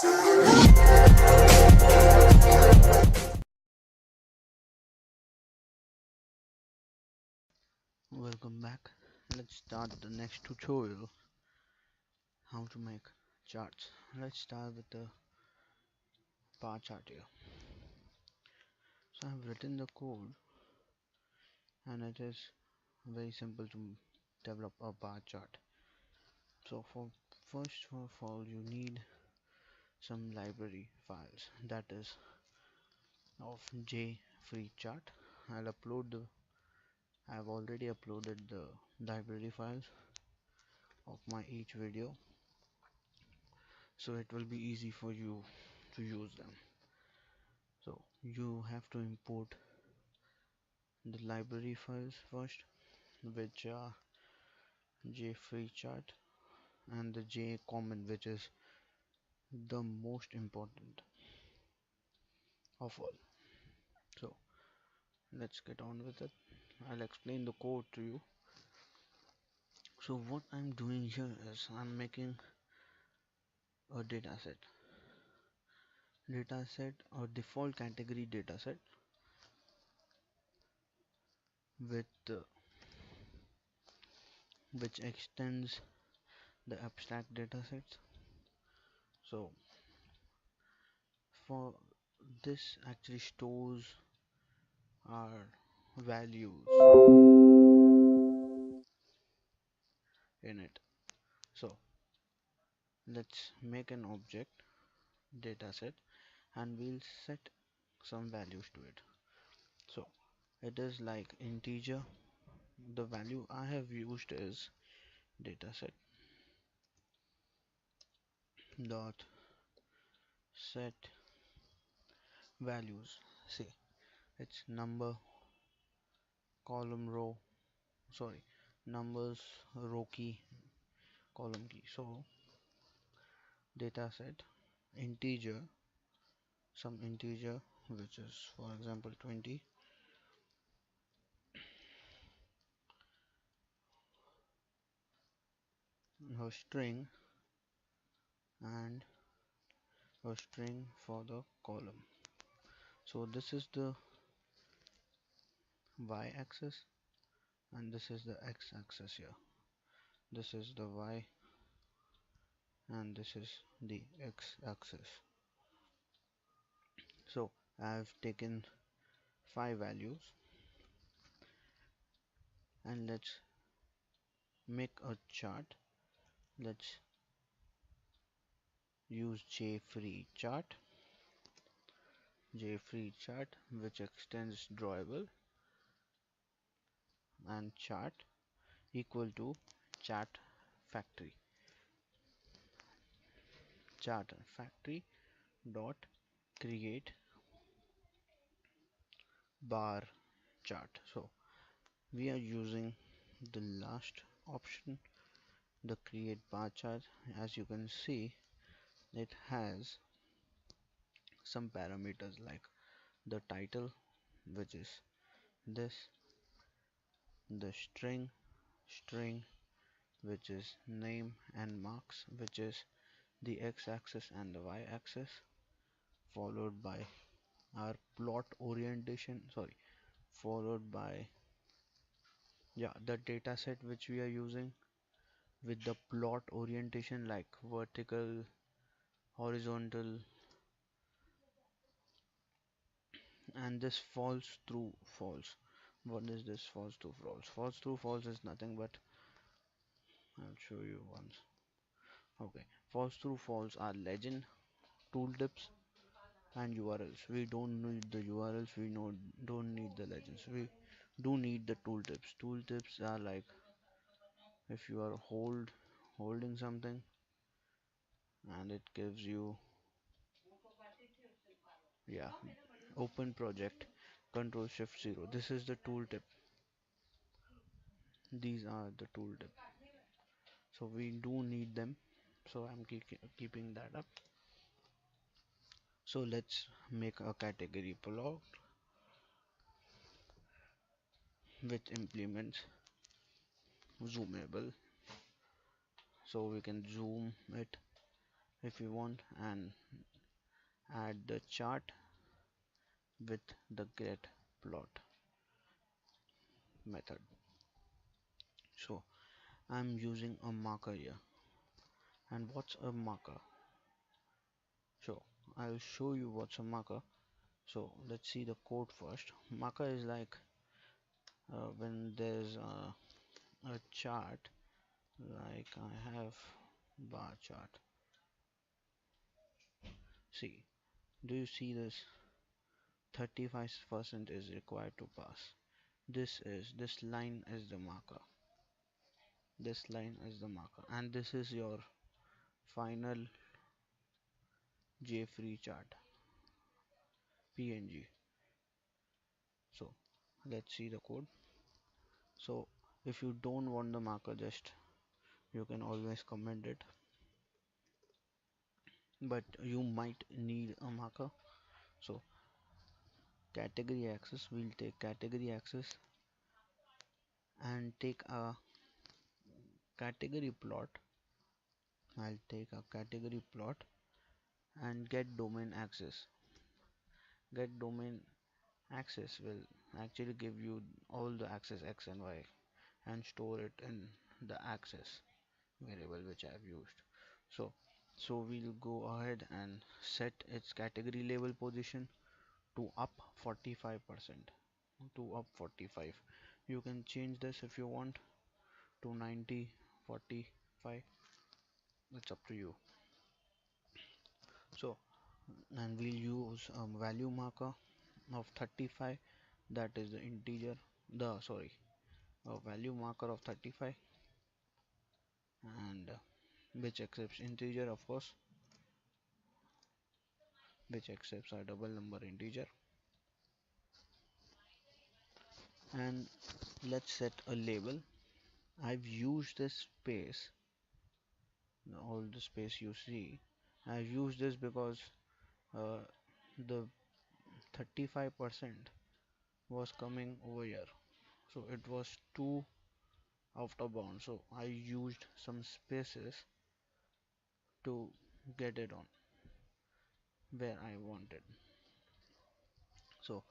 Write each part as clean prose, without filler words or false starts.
Welcome back. Let's start the next tutorial, how to make charts. Let's start with the bar chart here. So I've written the code and it is very simple to develop a bar chart. So for first of all you need some library files, that is of J free chart. I've already uploaded the library files of my each video, so it will be easy for you to use them. So you have to import the library files first, which are J free chart and the J common, which is the most important of all. So let's get on with it. I'll explain the code to you. So what I'm doing here is I'm making a dataset or default category dataset with which extends the abstract datasets. So for this actually stores our values in it. So let's make an object dataset and we'll set some values to it. So it is like integer. The value I have used is dataset dot set values. See, it's number column row, sorry, numbers row key column key. So dataset integer, some integer which is for example 20, a string, and a string for the column. So this is the y-axis and this is the x-axis here. This is the y and this is the x-axis. So I've taken 5 values and let's make a chart. Let's use J free chart which extends drawable, and chart equal to chart factory dot create bar chart. So we are using the last option, the create bar chart. As you can see, it has some parameters like the title, which is this, the string which is name, and marks, which is the x-axis and the y-axis, followed by our plot orientation, sorry, followed by, yeah, the data set which we are using with the plot orientation like vertical, horizontal, and this false through false. What is this false through false? False through false is nothing but, I'll show you once. Okay, false through false are legend, tooltips, and URLs. We don't need the URLs, don't need the legends. We do need the tooltips. Tooltips are like if you are holding something and it gives you, yeah, open project, control shift 0. This is the tooltip. These are the tooltip. So we do need them. So I'm keeping that up. So let's make a category plot which implements zoomable, so we can zoom it if you want, and add the chart with the get plot method. So I'm using a marker here. And what's a marker? So I'll show you what's a marker. So let's see the code first. Marker is like when there's a chart, like I have bar chart. See, do you see this? 35% is required to pass. This line is the marker. This line is the marker, and this is your final J-free chart PNG. So let's see the code. So if you don't want the marker, just you can always comment it, but you might need a marker. So category access, we'll take category access and take a category plot. I'll take a category plot and get domain access. Get domain access will actually give you all the access x and y and store it in the access variable which I've used. So we'll go ahead and set its category label position to up 45%, to up 45. You can change this if you want to 90, 45. It's up to you. So and we'll use a value marker of 35, that is the integer, the sorry, a value marker of 35, and which accepts integer, of course, which accepts a double number integer. And let's set a label. I've used this space, all the space you see. I've used this because uh, the 35% was coming over here, so it was too out of bounds, so I used some spaces to get it on where I wanted. So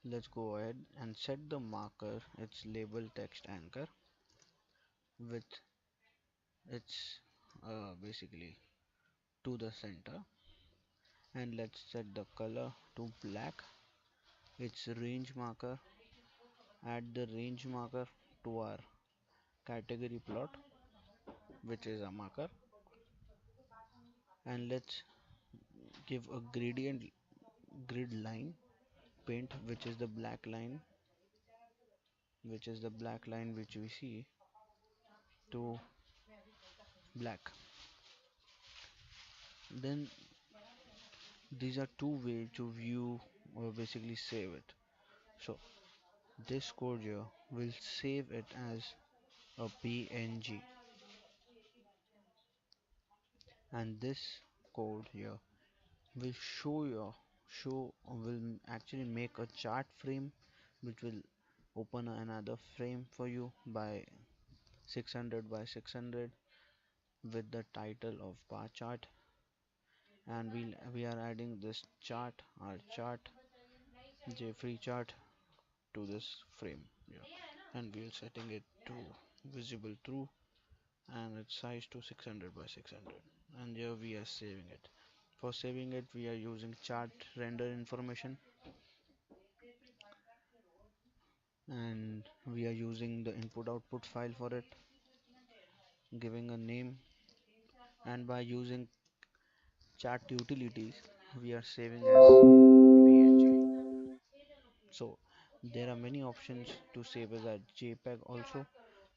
let's go ahead and set the marker its label text anchor with its basically to the center, and let's set the color to black. Its range marker, add the range marker to our category plot, which is a marker, and let's give a grid line paint, which is the black line which we see, to black. Then these are two ways to view or basically save it. So this code here will save it as a PNG, and this code here will will actually make a chart frame which will open another frame for you by 600 by 600 with the title of bar chart, and we are adding this chart, our chart J-free chart, to this frame here, and we're setting it to visible true and its size to 600 by 600, and here we are saving it. For saving it, we are using chart render information, and we are using the input output file for it, giving a name, and by using chart utilities we are saving as PNG. So there are many options to save as a JPEG also,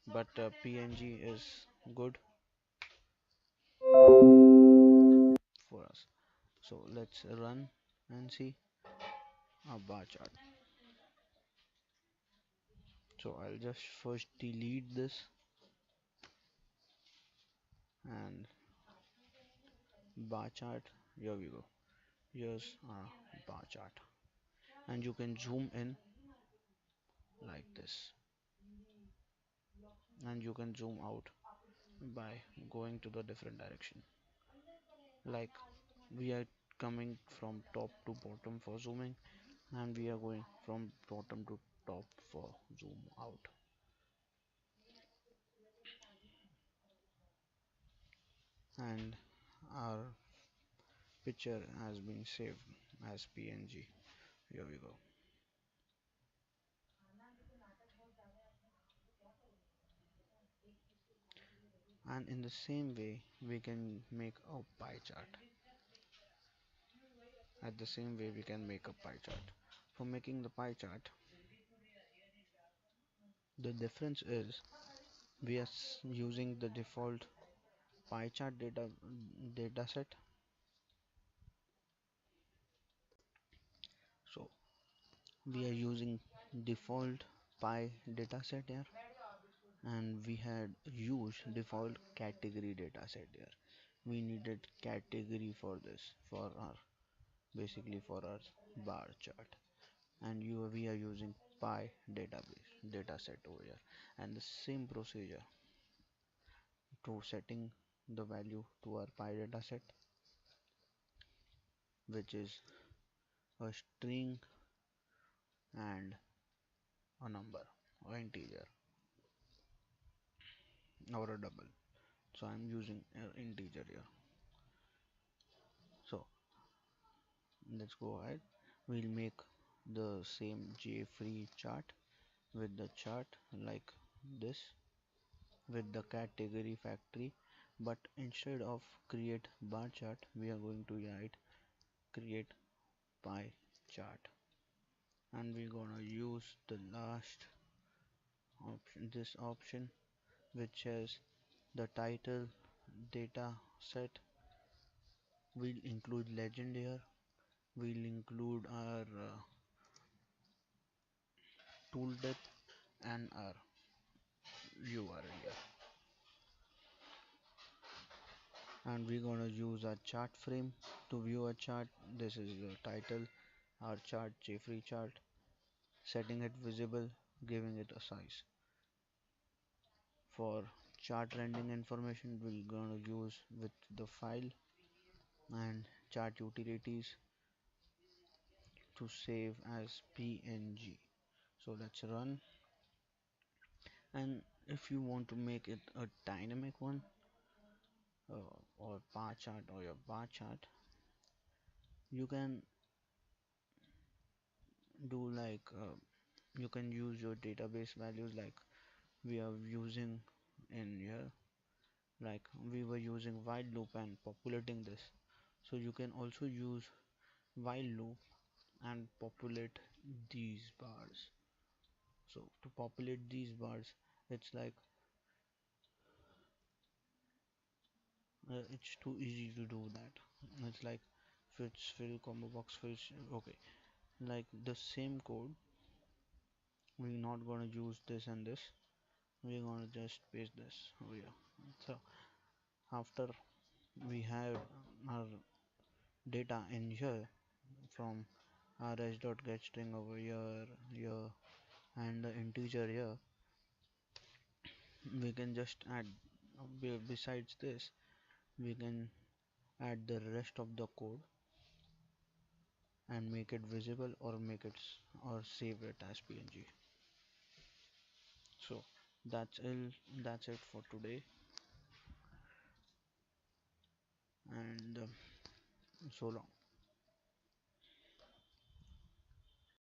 but PNG is good for us. So let's run and see a bar chart. So I'll just first delete this and bar chart. Here we go. Here's a bar chart, and you can zoom in like this, and you can zoom out by going to the different direction. like we are coming from top to bottom for zooming, and we are going from bottom to top for zoom out. And our picture has been saved as png. Here we go. And in the same way we can make a pie chart. At the same way we can make a pie chart. For making the pie chart, the difference is we are using the default pie chart data set. So we are using default pie dataset here, and we had used default category dataset here. We needed category for this, for our basically for our bar chart, and we are using pie database dataset over here, and the same procedure to setting the value to our pie dataset, which is a string and a number or integer or a double. So I'm using an integer here. So let's go ahead. We'll make the same jfree chart with the chart like this with the category factory, but instead of create bar chart we are going to write create pie chart, and we're gonna use the last option, this option, which is the title data set. We'll include legend here, we'll include our tooltip and our URL here, and we're gonna use a chart frame to view a chart. This is the title, our chart, jfree chart, setting it visible, giving it a size. For chart rendering information we're gonna use with the file and chart utilities to save as png. So let's run. And if you want to make it a dynamic one, or bar chart or your bar chart, you can do like you can use your database values like we are using in here, like we were using while loop and populating this. So you can also use while loop and populate these bars. So to populate these bars, it's like it's too easy to do that. It's like fits fill combo box fills. Okay, like the same code, we're not gonna use this and this, we're gonna just paste this over here. So after we have our data in here from our get string over here and the integer here, we can just add besides this we can add the rest of the code and make it visible or make it or save it as png. So that's it for today, and so long.